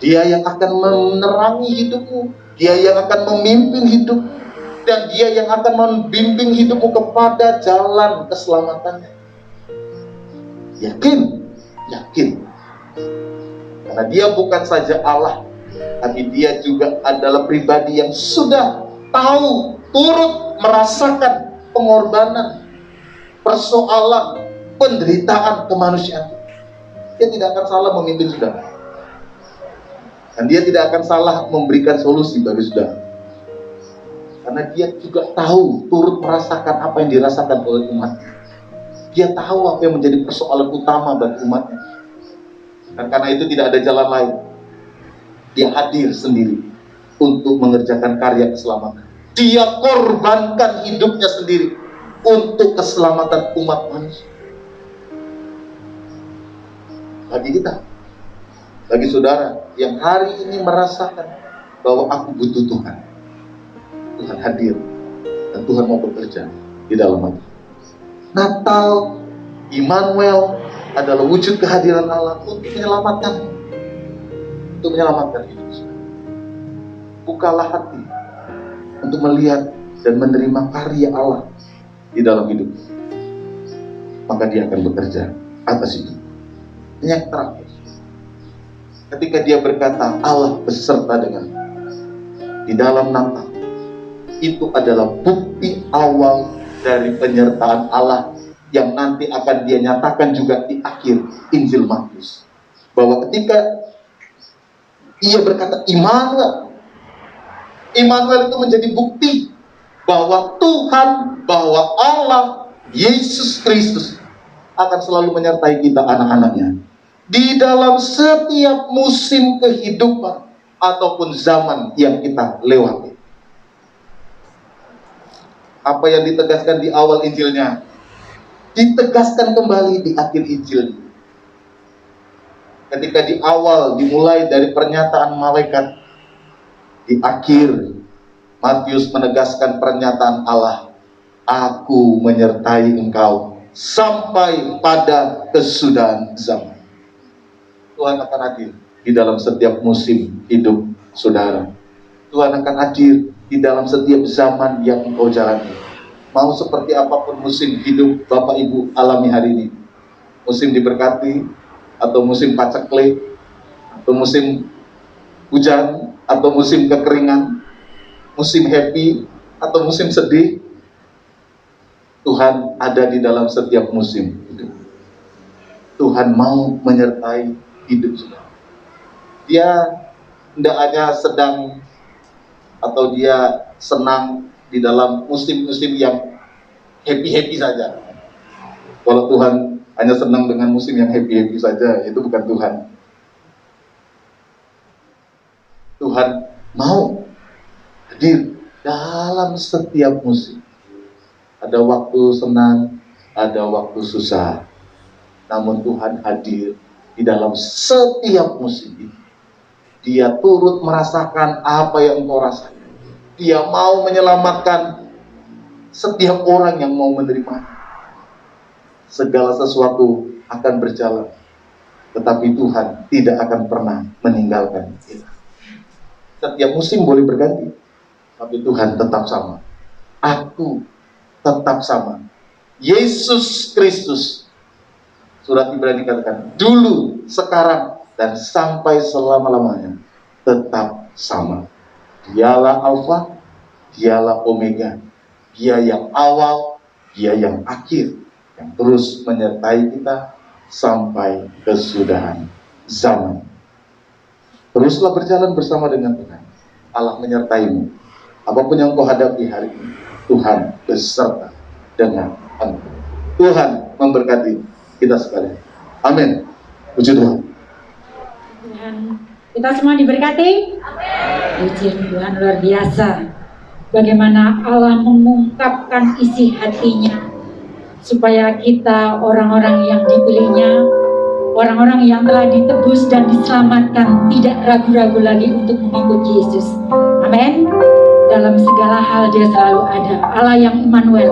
Dia yang akan menerangi hidupmu, Dia yang akan memimpin hidup, dan Dia yang akan membimbing hidupmu kepada jalan keselamatannya. Yakin, Karena dia bukan saja Allah, tapi dia juga adalah pribadi yang sudah tahu, turut merasakan pengorbanan, persoalan, penderitaan kemanusiaan. Dia tidak akan salah memimpin saudara. Dan dia tidak akan salah memberikan solusi bagi saudara. Karena dia juga tahu, turut merasakan apa yang dirasakan oleh umatnya. Dia tahu apa yang menjadi persoalan utama bagi umatnya. Dan karena itu tidak ada jalan lain. Dia hadir sendiri untuk mengerjakan karya keselamatan. Dia korbankan hidupnya sendiri untuk keselamatan umat manusia. Bagi kita, bagi saudara yang hari ini merasakan bahwa aku butuh Tuhan, Tuhan hadir dan Tuhan mau bekerja di dalam hati. Natal, Immanuel adalah wujud kehadiran Allah untuk menyelamatkan hidup kita. Bukalah hati untuk melihat dan menerima karya Allah di dalam hidup, maka dia akan bekerja atas itu. Yang terakhir, ketika dia berkata Allah beserta dengan di dalam Natal, itu adalah bukti awal dari penyertaan Allah yang nanti akan dia nyatakan juga di akhir Injil Matius, bahwa ketika ia berkata Immanuel itu menjadi bukti bahwa Tuhan, bahwa Allah, Yesus Kristus akan selalu menyertai kita anak-anaknya di dalam setiap musim kehidupan ataupun zaman yang kita lewati. Apa yang ditegaskan di awal Injilnya ditegaskan kembali di akhir Injil. Ketika di awal dimulai dari pernyataan malaikat, di akhir Matius menegaskan pernyataan Allah, aku menyertai engkau sampai pada kesudahan zaman. Tuhan akan hadir di dalam setiap musim hidup saudara. Tuhan akan hadir di dalam setiap zaman yang engkau jalani. Mau seperti apapun musim hidup Bapak Ibu alami hari ini, musim diberkati, atau musim paceklik, atau musim hujan, atau musim kekeringan, musim happy, atau musim sedih, Tuhan ada di dalam setiap musim hidup. Tuhan mau menyertai hidup saudara. Dia tidak hanya sedang atau dia senang di dalam musim-musim yang happy-happy saja. Kalau Tuhan hanya senang dengan musim yang happy-happy saja, itu bukan Tuhan. Tuhan mau hadir dalam setiap musim. Ada waktu senang, ada waktu susah. Namun Tuhan hadir di dalam setiap musim. Dia turut merasakan apa yang engkau rasakan. Dia mau menyelamatkan setiap orang yang mau menerima. Segala sesuatu akan berjalan, tetapi Tuhan tidak akan pernah meninggalkan kita. Setiap musim boleh berganti, tapi Tuhan tetap sama. Aku tetap sama. Yesus Kristus, surat Ibrani katakan, dulu, sekarang, dan sampai selama-lamanya tetap sama. Dialah Alfa, dialah Omega, dia yang awal, dia yang akhir, yang terus menyertai kita sampai kesudahan zaman. Teruslah berjalan bersama dengan Tuhan. Allah menyertaimu. Apapun yang kau hadapi hari ini, Tuhan beserta dengan engkau. Tuhan memberkati kita sekalian. Amin. Puji Tuhan. Tuhan, kita semua diberkati. Puji Tuhan, luar biasa. Bagaimana Allah mengungkapkan isi hatinya supaya kita orang-orang yang dipilihnya, orang-orang yang telah ditebus dan diselamatkan, tidak ragu-ragu lagi untuk mengikut Yesus. Amin. Dalam segala hal dia selalu ada. Allah yang Immanuel,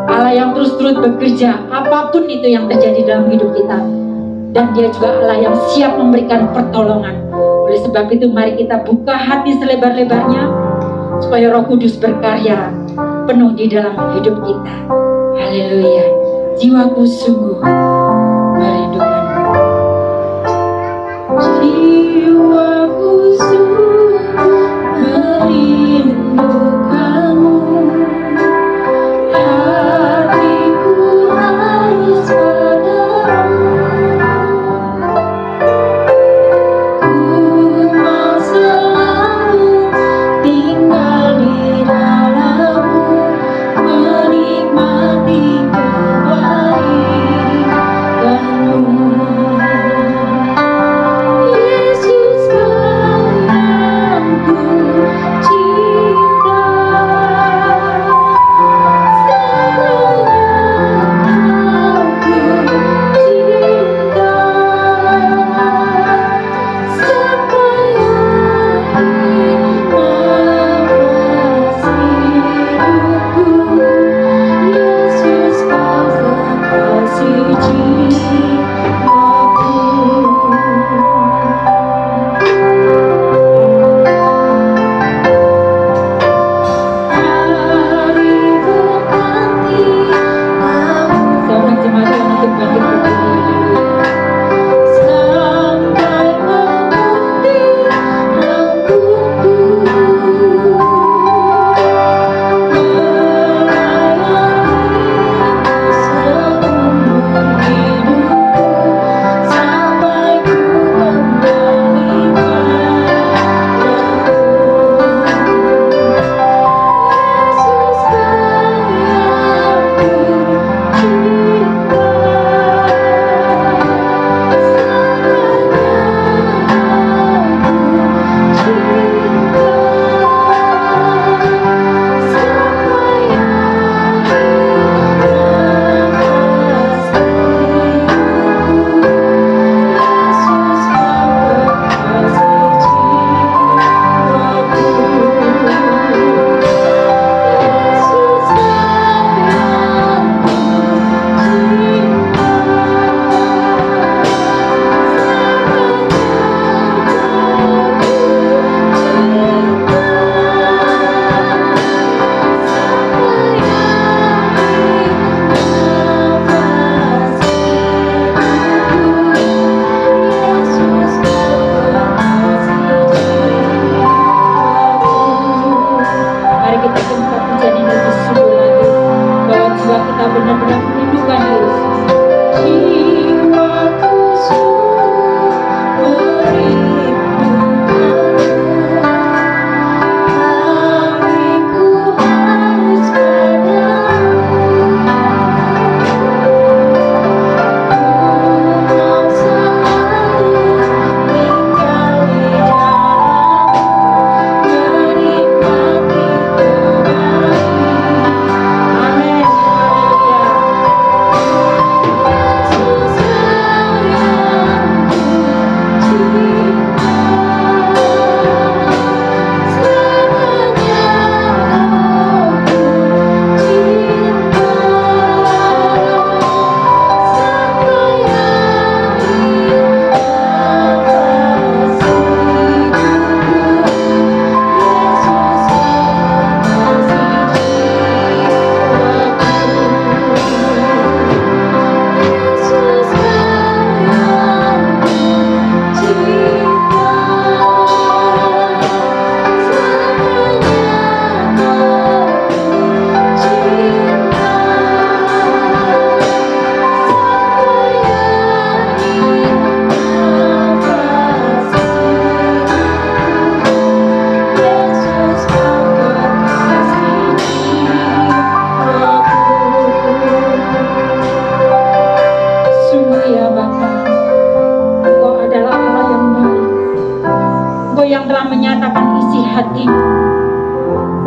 Allah yang terus-terus bekerja apapun itu yang terjadi dalam hidup kita. Dan dia juga Allah yang siap memberikan pertolongan. Oleh sebab itu mari kita buka hati selebar-lebarnya supaya Roh Kudus berkarya penuh di dalam hidup kita. Haleluya. Jiwaku sungguh merindukanmu.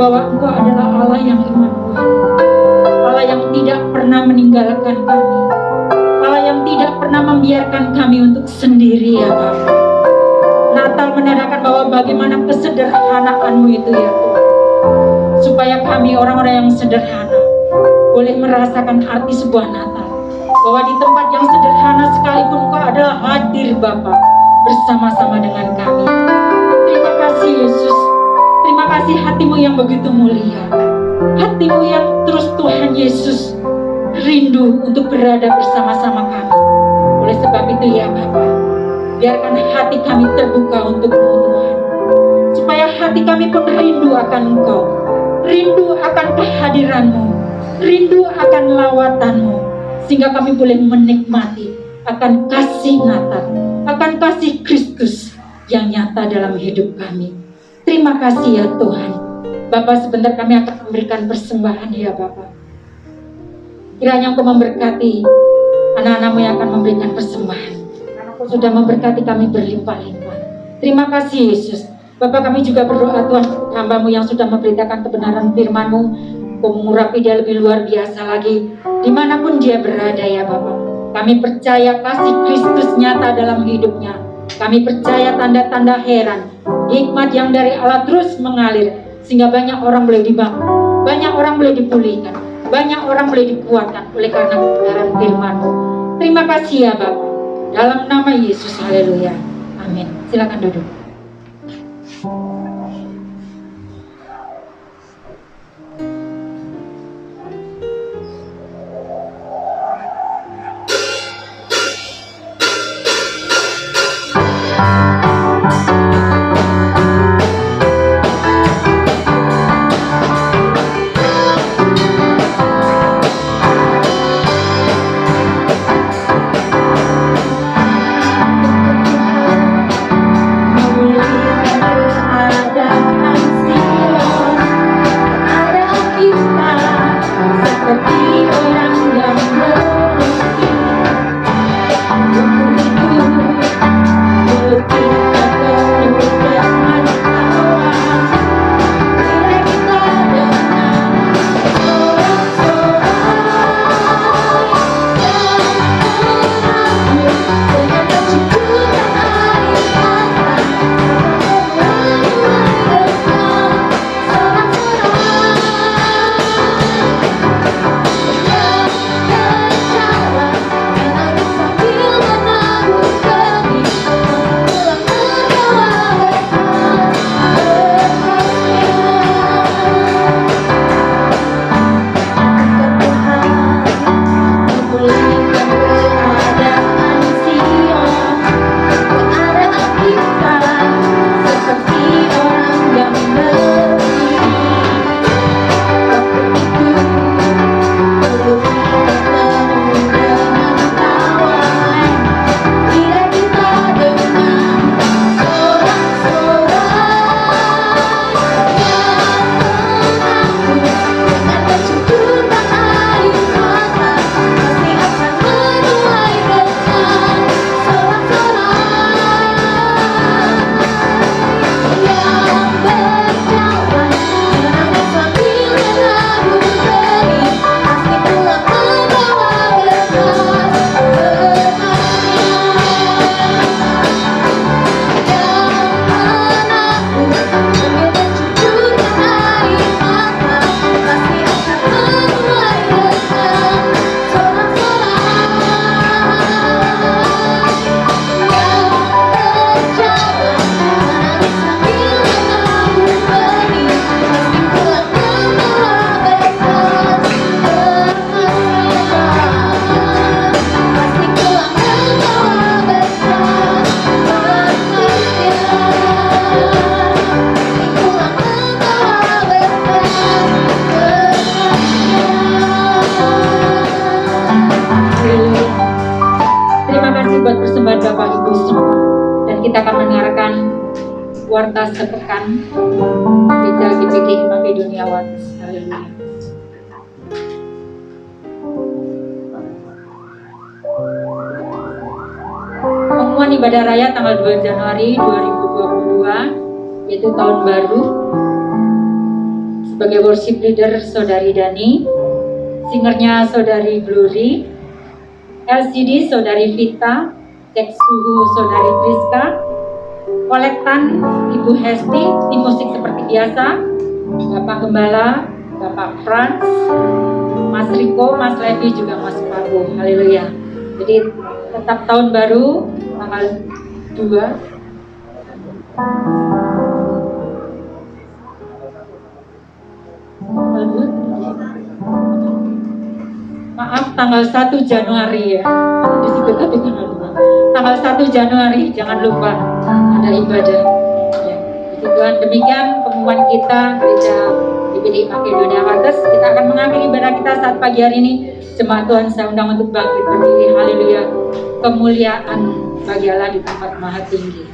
bahwa Engkau adalah Allah yang Immanuel, Allah yang tidak pernah meninggalkan kami, Allah yang tidak pernah membiarkan kami untuk sendiri ya Bapa. Natal menandakan bahwa bagaimana kesederhanaanmu itu ya Tuhan, supaya kami orang-orang yang sederhana boleh merasakan arti sebuah Natal, bahwa di tempat yang sederhana sekalipun Engkau adalah hadir Bapa bersama-sama dengan kami. Terima kasih Yesus, terima kasih hatimu yang begitu mulia, hatimu yang terus Tuhan Yesus rindu untuk berada bersama-sama kami. Oleh sebab itu ya Bapa, Biarkan hati kami terbuka untuk-Mu Tuhan, supaya hati kami pun rindu akan Engkau, rindu akan kehadiran-Mu, rindu akan lawatan-Mu, sehingga kami boleh menikmati akan kasih Natal, akan kasih Kristus yang nyata dalam hidup kami. Terima kasih ya Tuhan. Bapak, sebentar kami akan memberikan persembahan ya Bapak. Kiranya Engkau memberkati anak-anak-Mu yang akan memberikan persembahan, karena Engkau sudah memberkati kami berlimpah-limpah. Terima kasih Yesus. Bapak, kami juga berdoa Tuhan, hamba-Mu yang sudah memberitakan kebenaran firman-Mu, Engkau mengurapi dia lebih luar biasa lagi dimanapun dia berada ya Bapak. Kami percaya kasih Kristus nyata dalam hidupnya. Kami percaya tanda-tanda heran, hikmat yang dari Allah terus mengalir, sehingga banyak orang boleh dibangun, banyak orang boleh dipulihkan, banyak orang boleh dikuatkan oleh karena kebenaran firman-Mu. Terima kasih ya Bapak. Dalam nama Yesus, haleluya. Amin. Silakan duduk. Kita akan mendengarkan warta sepekan Gereja GPG Makedonia Wates. Haleluya. Pengumuman ibadah raya tanggal 2 Januari 2022, yaitu tahun baru. Sebagai worship leader Saudari Dani, singernya Saudari Glory, LCD Saudari Vita, cek suhu Saudari Priska, kolektan Ibu Hesti, tim musik seperti biasa, Bapak Gembala, Bapak Frans, Mas Riko, Mas Levi, juga Mas Prabu. Haleluya. Jadi tetap tahun baru tanggal 2. Maaf, tanggal 1 Januari ya. Di situ tadi tanggal 1 Januari jangan lupa ada ibadah. Ya, puji Tuhan. Demikian pengumuman kita Gereja GBI Makedonia Wates. Kita akan mengakhiri ibadah kita saat pagi hari ini. Jemaat Tuhan saya undang untuk bangkit berdiri. Haleluya. Kemuliaan bagi Allah di tempat maha tinggi.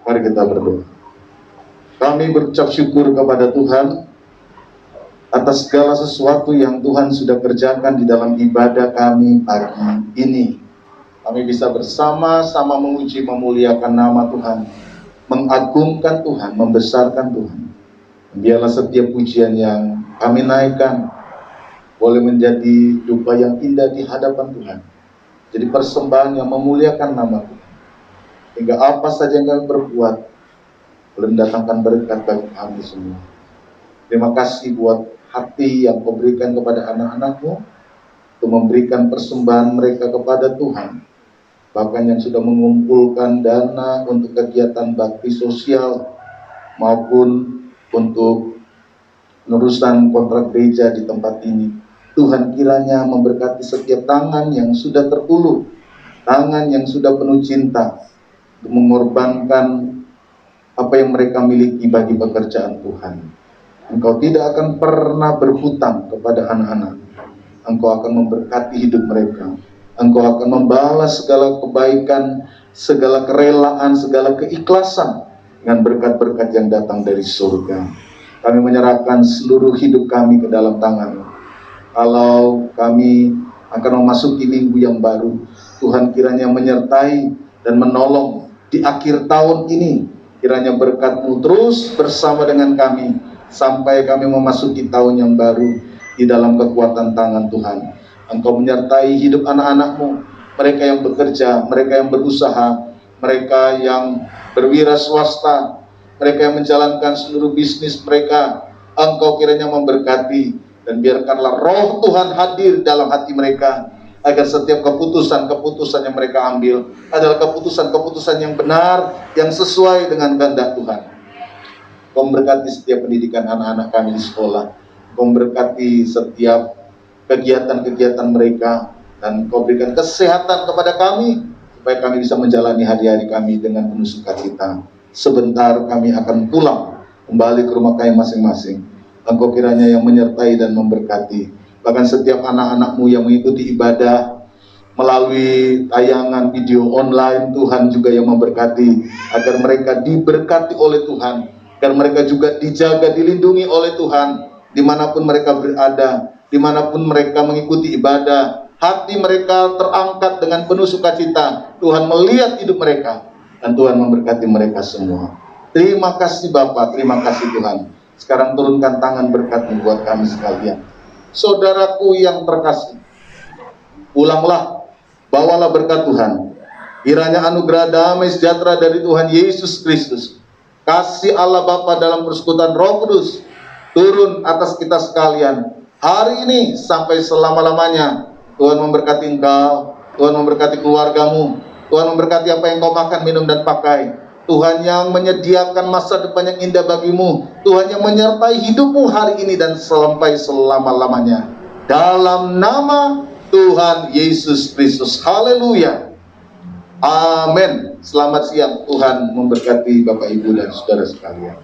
Mari kita berdoa. Kami berucap syukur kepada Tuhan atas segala sesuatu yang Tuhan sudah kerjakan di dalam ibadah kami pagi ini. Kami bisa bersama-sama memuji memuliakan nama Tuhan, mengagungkan Tuhan, membesarkan Tuhan. Biarlah setiap pujian yang kami naikkan boleh menjadi duka yang indah di hadapan Tuhan. Jadi persembahan yang memuliakan nama Tuhan. Hingga apa saja yang kami berbuat boleh mendatangkan berkat bagi kami semua. Terima kasih buat hati yang kau berikan kepada anak-anak-Mu untuk memberikan persembahan mereka kepada Tuhan. Bahkan yang sudah mengumpulkan dana untuk kegiatan bakti sosial maupun untuk penerusan kontrak gereja di tempat ini. Tuhan kiranya memberkati setiap tangan yang sudah terulur, tangan yang sudah penuh cinta, untuk mengorbankan apa yang mereka miliki bagi pekerjaan Tuhan. Engkau tidak akan pernah berhutang kepada anak-anak. Engkau akan memberkati hidup mereka. Engkau akan membalas segala kebaikan, segala kerelaan, segala keikhlasan dengan berkat-berkat yang datang dari surga. Kami menyerahkan seluruh hidup kami ke dalam tangan-Mu. Kalau kami akan memasuki minggu yang baru, Tuhan kiranya menyertai dan menolong di akhir tahun ini. Kiranya berkat-Mu terus bersama dengan kami sampai kami memasuki tahun yang baru di dalam kekuatan tangan Tuhan. Engkau menyertai hidup anak-anak-Mu, mereka yang bekerja, mereka yang berusaha, mereka yang berwira swasta, mereka yang menjalankan seluruh bisnis mereka. Engkau kiranya memberkati dan biarkanlah roh Tuhan hadir dalam hati mereka, agar setiap keputusan-keputusan yang mereka ambil adalah keputusan-keputusan yang benar, yang sesuai dengan kehendak Tuhan. Kau memberkati setiap pendidikan anak-anak kami di sekolah. Kau memberkati setiap kegiatan-kegiatan mereka. Dan Kau berikan kesehatan kepada kami, supaya kami bisa menjalani hari-hari kami dengan penuh sukacita. Sebentar kami akan pulang kembali ke rumah kami masing-masing. Engkau kiranya yang menyertai dan memberkati. Bahkan setiap anak-anak-Mu yang mengikuti ibadah melalui tayangan video online, Tuhan juga yang memberkati, agar mereka diberkati oleh Tuhan, agar mereka juga dijaga, dilindungi oleh Tuhan, dimanapun mereka berada, dimanapun mereka mengikuti ibadah. Hati mereka terangkat dengan penuh sukacita. Tuhan melihat hidup mereka, dan Tuhan memberkati mereka semua. Terima kasih Bapa, terima kasih Tuhan. Sekarang turunkan tangan berkat-Mu buat kami sekalian. Saudaraku yang terkasih, pulanglah, bawalah berkat Tuhan. Kiranya anugerah damai sejahtera dari Tuhan Yesus Kristus, kasih Allah Bapa dalam persekutuan Roh Kudus turun atas kita sekalian hari ini sampai selama-lamanya. Tuhan memberkati engkau, Tuhan memberkati keluargamu, Tuhan memberkati apa yang kau makan, minum, dan pakai. Tuhan yang menyediakan masa depan yang indah bagimu, Tuhan yang menyertai hidupmu hari ini dan sampai selama-lamanya. Dalam nama Tuhan Yesus Kristus. Haleluya. Amin. Selamat siang. Tuhan memberkati Bapak Ibu dan saudara sekalian.